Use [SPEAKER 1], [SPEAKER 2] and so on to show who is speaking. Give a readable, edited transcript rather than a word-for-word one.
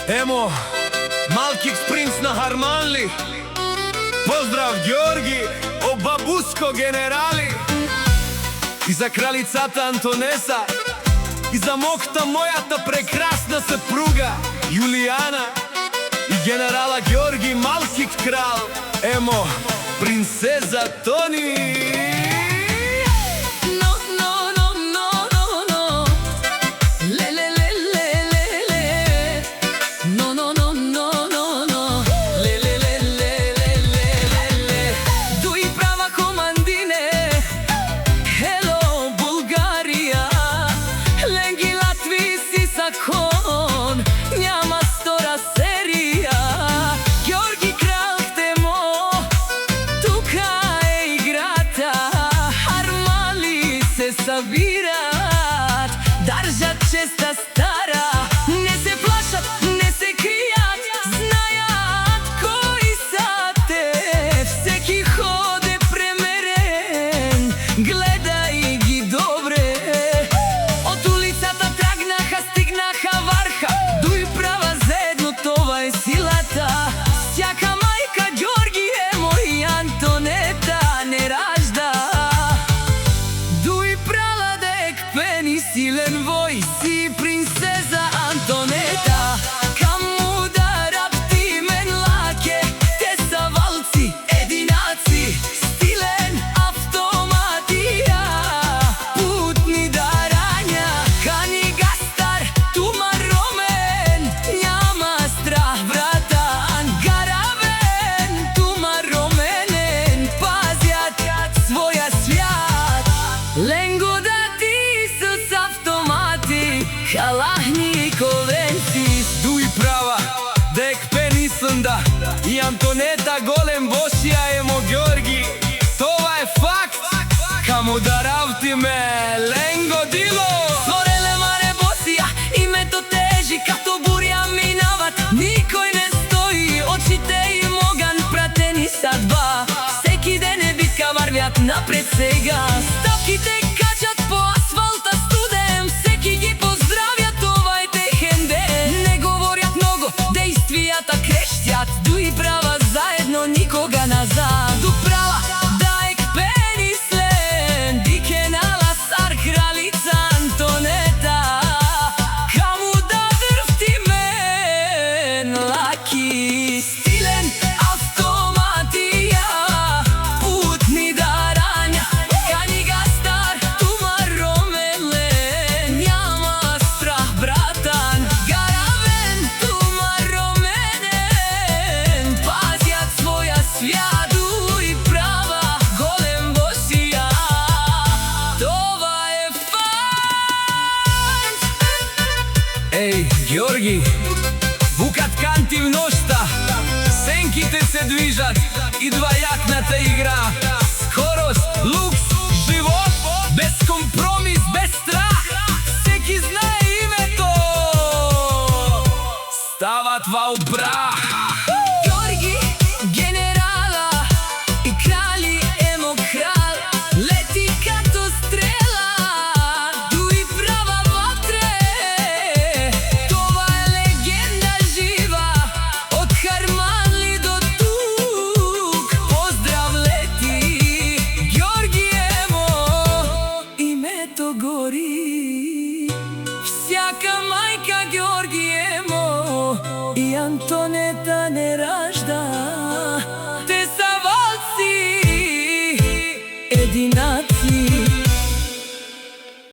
[SPEAKER 1] Емо, малкик принц на Харманли. Поздрав, Георги, о бабуско генерали. И за кралицата Антонеса, и за мокта мојата прекрасна съпруга Јулијана, и генерала Георги, малкик крал. Емо, принцеза Тони.
[SPEAKER 2] Събират, държат честа стара, не се плашат, не се крият, знаят кои са те. Всеки ходе премерен, гледай ги добре. От улицата тръгнаха, стигнаха върха, дуй права заедно, това е силата. Всяка майка Георги, Емо и Антонета не ражда. Силен вой си, принцеза Антонета. Каму да рапти мен лаке, те са валци, единаци. Стилен автоматия, путни дарања. Кани гастар, тума ромен, няма страх братан. Гаравен, тума роменен, пазят своја свят. Ленго да халахни и ковенци.
[SPEAKER 1] Дуй права, дек пенисында и Антонета голем босија. Емо Георги, това е факт. Каму да равтиме ленго дило.
[SPEAKER 2] Сореле маре босија, името тежи, като бурја минават. Никој не стои, очите им оган, пратени садба. Всеки ден е битка, вървят напред сега. Стъпките качат по асфалта студен, всеки ги поздравя, това е техен ден. Не говорят много, действията крещят. Дуй права заедно, никога назад. Ду права, даек пенислен, дикенала сар кралица Антонета. Каму да вървти мен лаки. Стилен автоматия, путни дарања. Кани гастар, тума роменен, няма страх братан. Гаравен, тума роменен, пазят своја свят. Дуй права, голем босија, това е факт.
[SPEAKER 1] Ей, Георги, вукат канти в нощта, сенките се движат, идва јакната игра. Скорост, лукс, живот, без компромис, без страх. Всеки знае името, стават во брах.
[SPEAKER 2] Георги, генерала и крали, Емо крал, лети като стрела. Дуй права ватре, това е легенда жива. От Харманли до тук, поздрав лети. Георги, Емо, името гори. Всяка майка Георги, Емо и Антонета.